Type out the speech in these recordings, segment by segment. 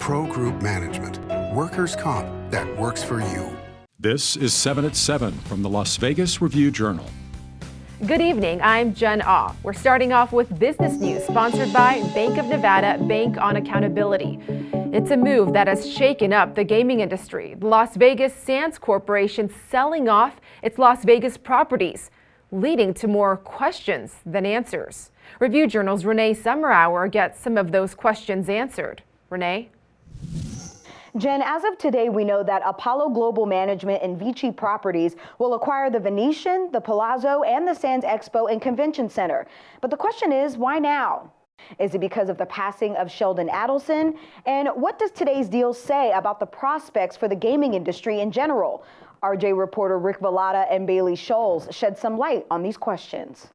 Pro Group Management. Workers' comp that works for you. This is 7 at 7 from the Las Vegas Review-Journal. Good evening, I'm Jen Ah. We're starting off with business news sponsored by Bank of Nevada, Bank on Accountability. It's a move that has shaken up the gaming industry. The Las Vegas Sands Corporation selling off its Las Vegas properties, leading to more questions than answers. Review Journal's Renee Summerhour gets some of those questions answered. Renee? Jen, as of today, we know that Apollo Global Management and Vici Properties will acquire the Venetian, the Palazzo, and the Sands Expo and Convention Center. But the question is, why now? Is it because of the passing of Sheldon Adelson? And what does today's deal say about the prospects for the gaming industry in general? RJ reporter Rick Vallata and Bailey Scholes shed some light on these questions.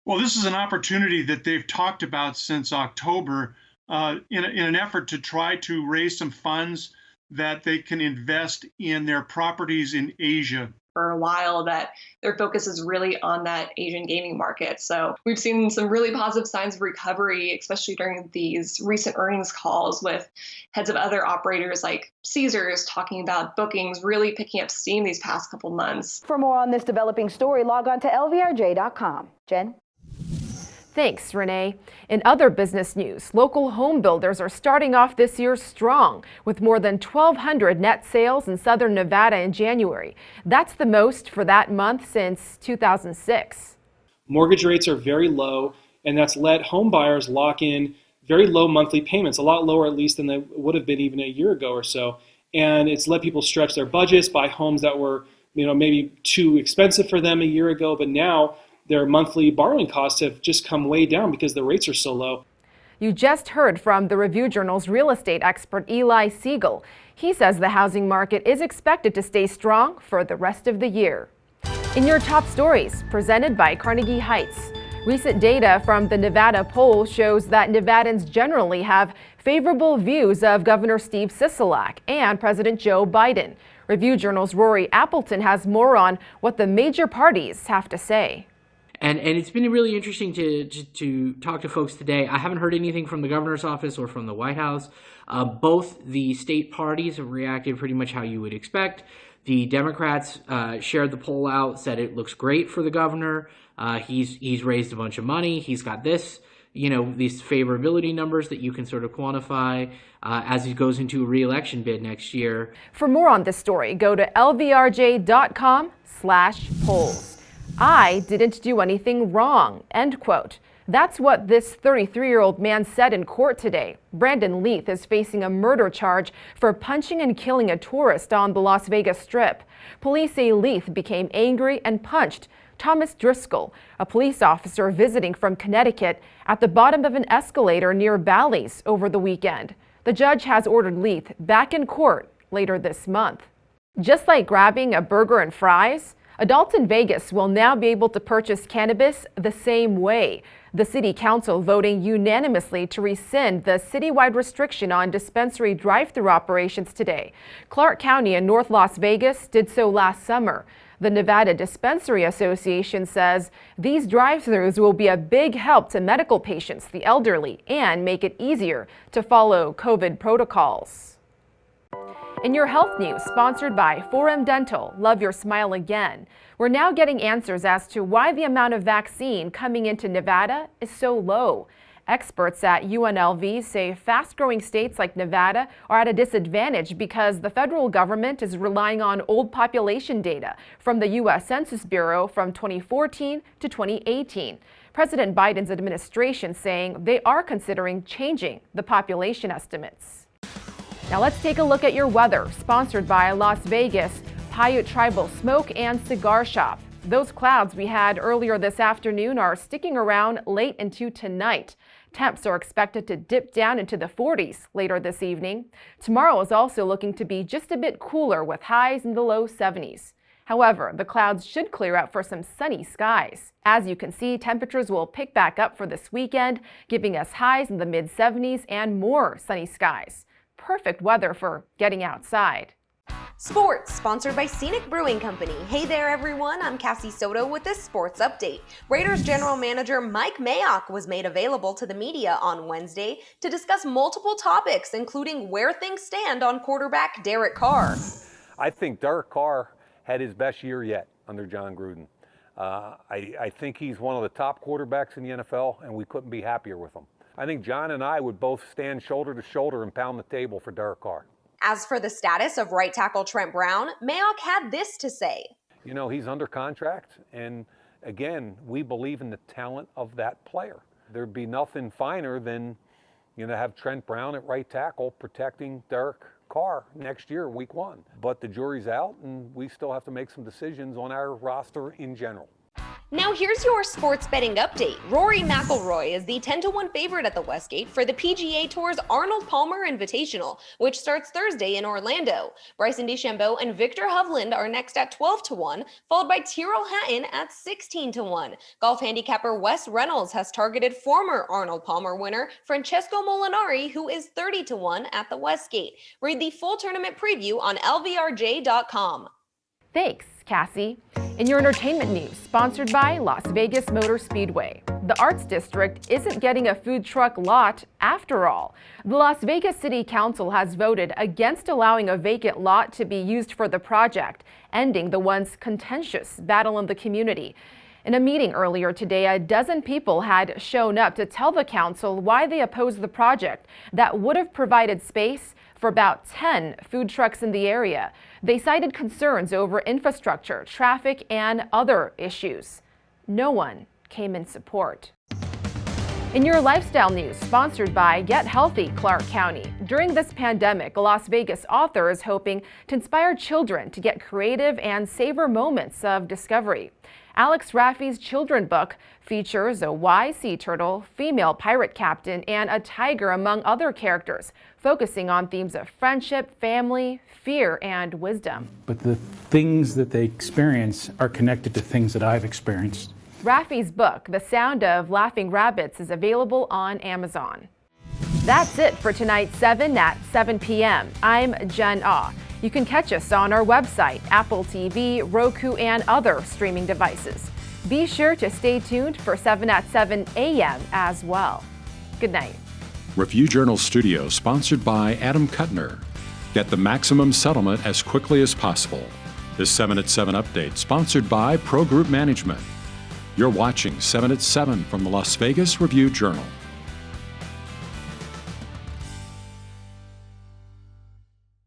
Well, this is an opportunity that they've talked about since October in an effort to try to raise some funds that they can invest in their properties in Asia. For a while that their focus is really on that Asian gaming market. So we've seen some really positive signs of recovery, especially during these recent earnings calls with heads of other operators like Caesars talking about bookings really picking up steam these past couple months. For more on this developing story, log on to lvrj.com. Jen? Thanks, Renee. In other business news, local home builders are starting off this year strong with more than 1,200 net sales in southern Nevada in January. That's the most for that month since 2006. Mortgage rates are very low, and that's let home buyers lock in very low monthly payments, a lot lower at least than they would have been even a year ago or so. And it's let people stretch their budgets, buy homes that were, maybe too expensive for them a year ago, but now their monthly borrowing costs have just come way down because the rates are so low. You just heard from the Review Journal's real estate expert Eli Siegel. He says the housing market is expected to stay strong for the rest of the year. In your top stories, presented by Carnegie Heights. Recent data from the Nevada poll shows that Nevadans generally have favorable views of Governor Steve Sisolak and President Joe Biden. Review Journal's Rory Appleton has more on what the major parties have to say. And it's been really interesting to talk to folks today. I haven't heard anything from the governor's office or from the White House. Both the state parties have reacted pretty much how you would expect. The Democrats shared the poll out, said it looks great for the governor. He's raised a bunch of money. He's got this, these favorability numbers that you can sort of quantify as he goes into a re-election bid next year. For more on this story, go to lvrj.com/polls. I didn't do anything wrong, end quote. That's what this 33-year-old man said in court today. Brandon Leith is facing a murder charge for punching and killing a tourist on the Las Vegas Strip. Police say Leith became angry and punched Thomas Driscoll, a police officer visiting from Connecticut, at the bottom of an escalator near Bally's over the weekend. The judge has ordered Leith back in court later this month. Just like grabbing a burger and fries, adults in Vegas will now be able to purchase cannabis the same way. The city council voting unanimously to rescind the citywide restriction on dispensary drive-through operations today. Clark County and North Las Vegas did so last summer. The Nevada Dispensary Association says these drive-throughs will be a big help to medical patients, the elderly, and make it easier to follow COVID protocols. In your health news, sponsored by 4M Dental, love your smile again. We're now getting answers as to why the amount of vaccine coming into Nevada is so low. Experts at UNLV say fast-growing states like Nevada are at a disadvantage because the federal government is relying on old population data from the U.S. Census Bureau from 2014 to 2018. President Biden's administration saying they are considering changing the population estimates. Now let's take a look at your weather, sponsored by Las Vegas Paiute Tribal Smoke and Cigar Shop. Those clouds we had earlier this afternoon are sticking around late into tonight. Temps are expected to dip down into the 40s later this evening. Tomorrow is also looking to be just a bit cooler with highs in the low 70s. However, the clouds should clear out for some sunny skies. As you can see, temperatures will pick back up for this weekend, giving us highs in the mid-70s and more sunny skies. Perfect weather for getting outside. Sports, sponsored by Scenic Brewing Company. Hey there everyone, I'm Cassie SOTO with this sports update. Raiders general manager Mike Mayock was made available to the media on Wednesday to discuss multiple topics, including where things stand on quarterback Derek Carr. I think Derek Carr had his best year yet under John Gruden. I think he's one of the top quarterbacks in the NFL, and we couldn't be happier with him. I think John and I would both stand shoulder to shoulder and pound the table for Derek Carr. As for the status of right tackle Trent Brown, Mayock had this to say. You know, he's under contract, and again, we believe in the talent of that player. There'd be nothing finer than, have Trent Brown at right tackle protecting Derek Carr next year, week 1. But the jury's out, and we still have to make some decisions on our roster in general. Now here's your sports betting update. Rory McIlroy is the 10-1 favorite at the Westgate for the PGA Tour's Arnold Palmer Invitational, which starts Thursday in Orlando. Bryson DeChambeau and Victor Hovland are next at 12-1, followed by Tyrrell Hatton at 16-1. Golf handicapper Wes Reynolds has targeted former Arnold Palmer winner Francesco Molinari, who is 30-1 at the Westgate. Read the full tournament preview on lvrj.com. Thanks, Cassie. In your entertainment news, sponsored by Las Vegas Motor Speedway. The Arts District isn't getting a food truck lot after all. The Las Vegas City Council has voted against allowing a vacant lot to be used for the project, ending the once contentious battle in the community. In a meeting earlier today, a dozen people had shown up to tell the council why they opposed the project that would have provided space for about 10 food trucks in the area. They cited concerns over infrastructure, traffic, and other issues. No one came in support. In your lifestyle news, sponsored by Get Healthy Clark County. During this pandemic, a Las Vegas author is hoping to inspire children to get creative and savor moments of discovery. Alex RAFFI's children book features a wise sea turtle, female pirate captain, and a tiger, among other characters, focusing on themes of friendship, family, fear, and wisdom. But the things that they experience are connected to things that I've experienced. RAFFI's book, The Sound of Laughing Rabbits, is available on Amazon. That's it for tonight's 7 at 7 p.m. I'm Jen Ah. You can catch us on our website, Apple TV, Roku, and other streaming devices. Be sure to stay tuned for 7 at 7 a.m. as well. Good night. Review Journal Studio, sponsored by Adam Kuttner. Get the maximum settlement as quickly as possible. This 7 at 7 update, sponsored by Pro Group Management. You're watching 7 at 7 from the Las Vegas Review Journal.